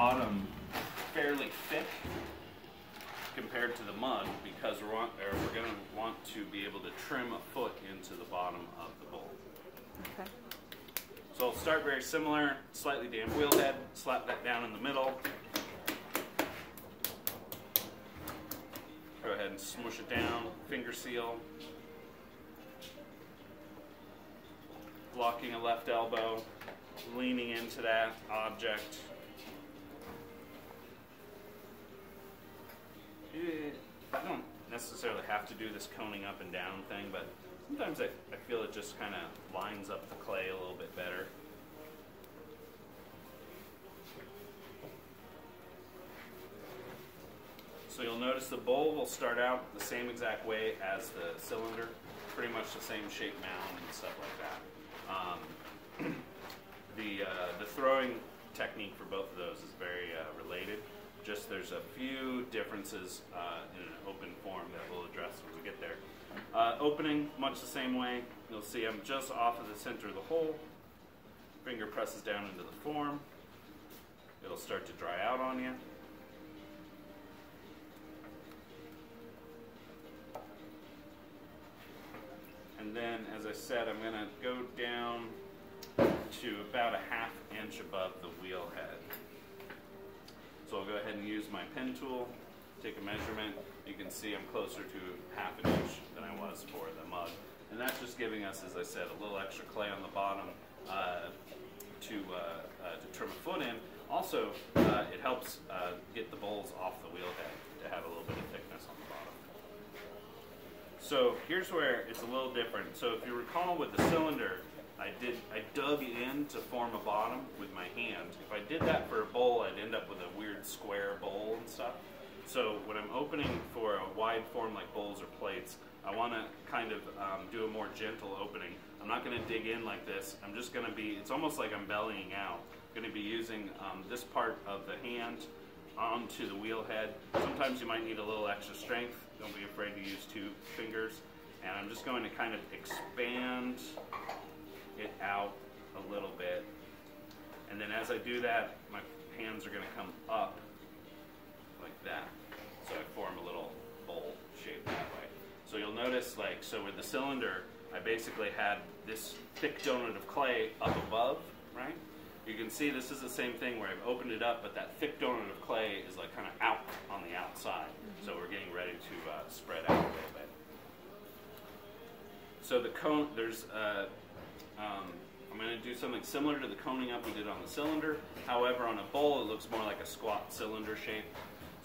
bottom fairly thick compared to the mug because we're going to want to be able to trim a foot into the bottom of the bowl. Okay. So I'll start very similar, slightly damp wheel head, slap that down in the middle. Go ahead and smush it down, finger seal. Blocking a left elbow, leaning into that object. I don't necessarily have to do this coning up and down thing, but sometimes I feel it just kind of lines up the clay a little bit better. So you'll notice the bowl will start out the same exact way as the cylinder, pretty much the same shape mound and stuff like that. The throwing technique for both of those is very related. Just there's a few differences in an open form that we'll address when we get there. Opening, much the same way. You'll see I'm just off of the center of the hole. Finger presses down into the form. It'll start to dry out on you. And then, as I said, I'm going to go down to about a ½ inch above the wheel head. So I'll go ahead and use my pen tool, take a measurement. You can see I'm closer to ½ an inch than I was for the mug. And that's just giving us, as I said, a little extra clay on the bottom to trim a foot in. Also, it helps get the bowls off the wheel head to have a little bit of thickness on the bottom. So here's where it's a little different. So if you recall with the cylinder, I dug in to form a bottom with my hand. If I did that for a bowl, I'd end up with a weird square bowl and stuff. So when I'm opening for a wide form like bowls or plates, I want to kind of do a more gentle opening. I'm not going to dig in like this. I'm just going to be, it's almost like I'm bellying out. I'm going to be using this part of the hand onto the wheel head. Sometimes you might need a little extra strength. Don't be afraid to use 2 fingers. And I'm just going to kind of expand it out a little bit, and then as I do that, my hands are going to come up like that, so I form a little bowl shape that way. So you'll notice, like, so with the cylinder, I basically had this thick donut of clay up above, right? You can see this is the same thing where I've opened it up, but that thick donut of clay is like kind of out on the outside. So we're getting ready to spread out a little bit. So the cone, there's I'm going to do something similar to the coning up we did on the cylinder. However, on a bowl, it looks more like a squat cylinder shape.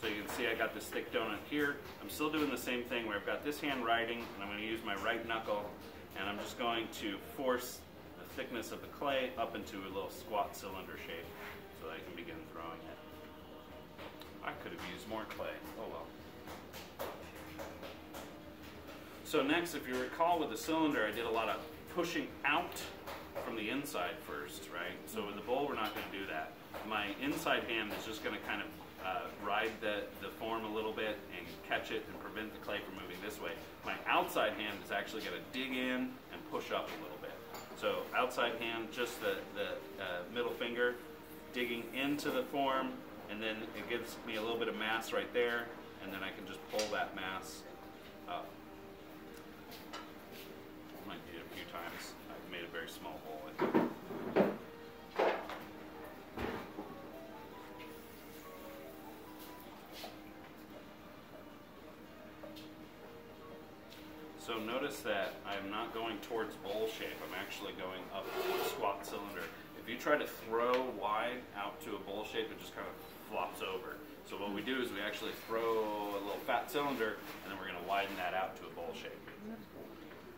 So you can see I got this thick donut here. I'm still doing the same thing where I've got this hand writing, and I'm going to use my right knuckle, and I'm just going to force the thickness of the clay up into a little squat cylinder shape so that I can begin throwing it. I could have used more clay. Oh well. So next, if you recall with the cylinder, I did a lot of pushing out from the inside first, right? So with the bowl, we're not going to do that. My inside hand is just going to kind of ride the form a little bit and catch it and prevent the clay from moving this way. My outside hand is actually going to dig in and push up a little bit. So outside hand, just the middle finger digging into the form, and then it gives me a little bit of mass right there, and then I can just pull that mass up. Might need it a few times. I've made a very small hole in it. So notice that I'm not going towards bowl shape. I'm actually going up to a squat cylinder. If you try to throw wide out to a bowl shape, it just kind of flops over. So what we do is we actually throw a little fat cylinder, and then we're going to widen that out to a bowl shape.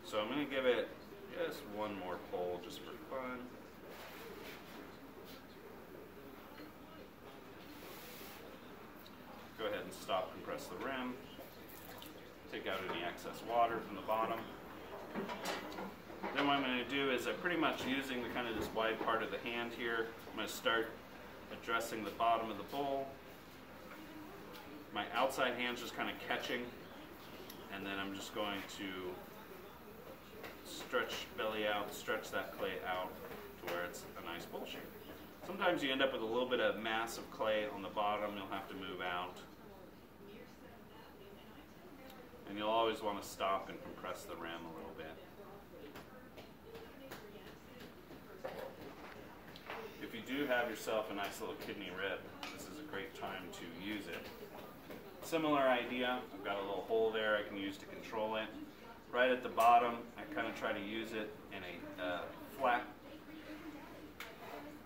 So I'm going to give it just one more pull just for fun. Go ahead and stop, compress the rim. Take out any excess water from the bottom. Then what I'm going to do is I'm pretty much using the kind of this wide part of the hand here. I'm going to start addressing the bottom of the bowl. My outside hand's just kind of catching, and then I'm just going to stretch belly out, stretch that clay out to where it's a nice bowl shape. Sometimes you end up with a little bit of mass of clay on the bottom you'll have to move out. And you'll always want to stop and compress the rim a little bit. If you do have yourself a nice little kidney rib, this is a great time to use it. Similar idea, I've got a little hole there I can use to control it. Right at the bottom, I kind of try to use it in a flat.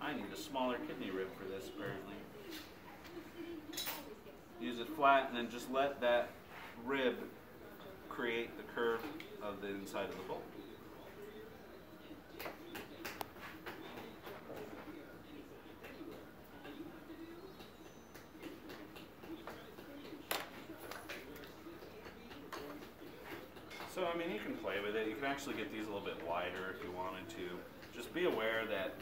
I need a smaller kidney rib for this apparently. Use it flat and then just let that rib create the curve of the inside of the bowl. So, I mean, you can play with it. You can actually get these a little bit wider if you wanted to. Just be aware that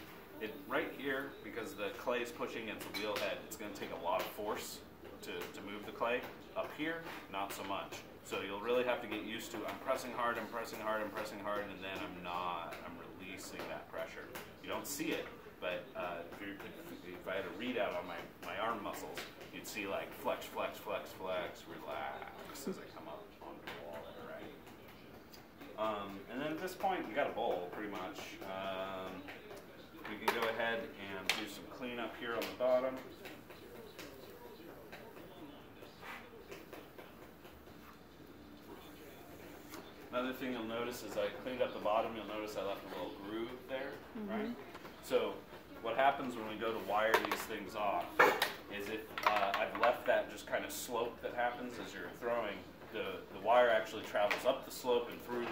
right here, because the clay is pushing against the wheel head, it's going to take a lot of force to move the clay. Up here, not so much. So you'll really have to get used to, I'm pressing hard, I'm pressing hard, I'm pressing hard, and then I'm releasing that pressure. You don't see it, but if I had a readout on my arm muscles, you'd see like flex, flex, flex, flex, relax as I come up onto the wall there, right? And then at this point, you got a bowl, pretty much. We can go ahead and do some cleanup here on the bottom. Another thing you'll notice is I cleaned up the bottom. You'll notice I left a little groove there, right? So what happens when we go to wire these things off is if I've left that just kind of slope that happens as you're throwing, the wire actually travels up the slope and through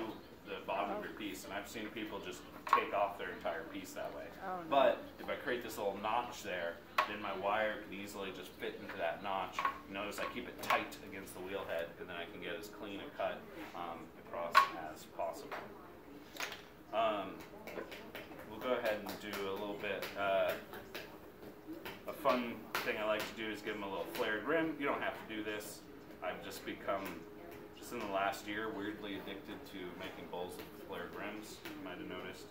the bottom of your piece. And I've seen people just take off their entire piece that way. Oh, no. But if I create this little notch there, then my wire can easily just fit into that notch. Notice I keep it tight against the wheel head, and then I can get as clean a cut across as possible. We'll go ahead and do a little bit. A fun thing I like to do is give them a little flared rim. You don't have to do this. I've just become, just in the last year, weirdly addicted to making bowls with flared rims, you might have noticed.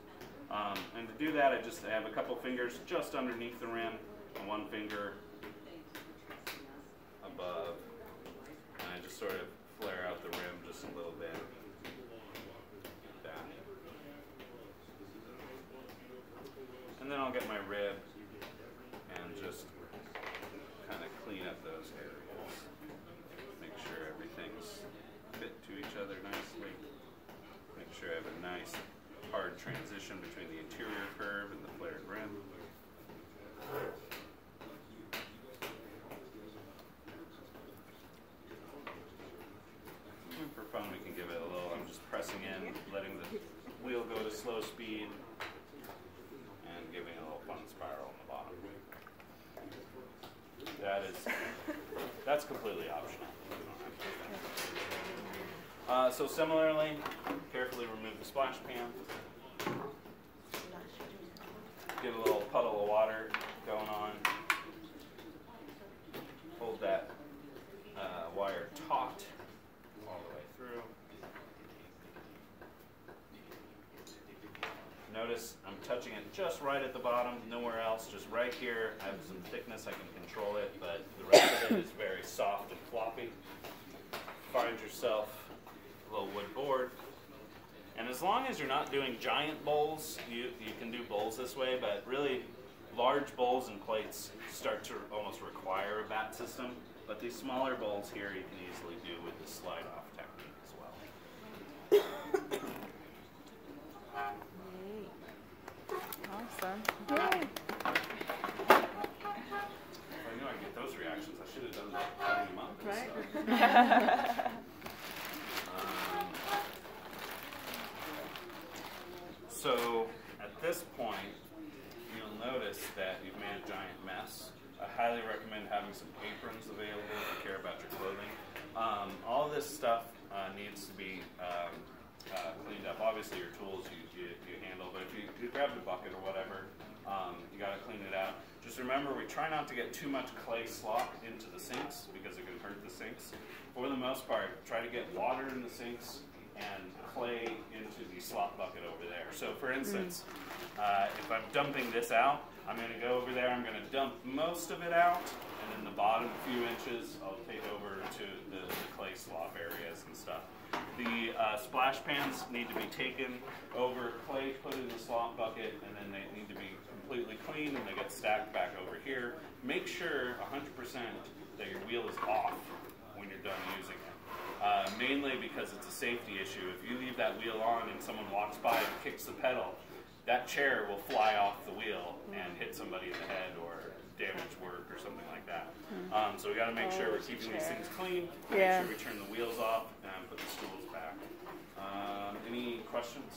And to do that, I have a couple fingers just underneath the rim and one finger above. And I just sort of flare out the rim just a little bit. Like that. And then I'll get my rib and just kind of clean up those areas. Make sure everything's fit to each other nicely. Make sure I have a nice hard transition between the interior curve and the flared rim. And for fun, we can give it a little, I'm just pressing in, letting the wheel go to slow speed, and giving a little fun spiral on the bottom. That's completely optional. So similarly, carefully remove the splash pan. Get a little puddle of water going on. Hold that wire taut all the way through. Notice I'm touching it just right at the bottom, nowhere else, just right here. I have some thickness, I can control it, but the rest of it is very soft and floppy. Find yourself a little wood board. And as long as you're not doing giant bowls, you can do bowls this way, but really large bowls and plates start to almost require a bat system. But these smaller bowls here you can easily do with the slide off technique as well. Awesome. If I knew I'd get those reactions, I should have done that cutting them up. Right. So at this point, you'll notice that you've made a giant mess. I highly recommend having some aprons available if you care about your clothing. All this stuff needs to be cleaned up. Obviously your tools you handle, but if you grab the bucket or whatever, you got to clean it out. Just remember, we try not to get too much clay slop into the sinks because it can hurt the sinks. For the most part, try to get water in the sinks and clay into the slop bucket over there. So for instance, if I'm dumping this out, I'm going to go over there, I'm going to dump most of it out, and then the bottom few inches I'll take over to the clay slop areas and stuff. The splash pans need to be taken over clay, put in the slop bucket, and then they need to be completely clean, and they get stacked back over here. Make sure 100% that your wheel is off when you're done using it. Mainly because it's a safety issue. If you leave that wheel on and someone walks by and kicks the pedal, that chair will fly off the wheel and hit somebody in the head or damage work or something like that. So we got to make sure we're keeping these things clean, make sure we turn the wheels off and put the stools back. Any questions?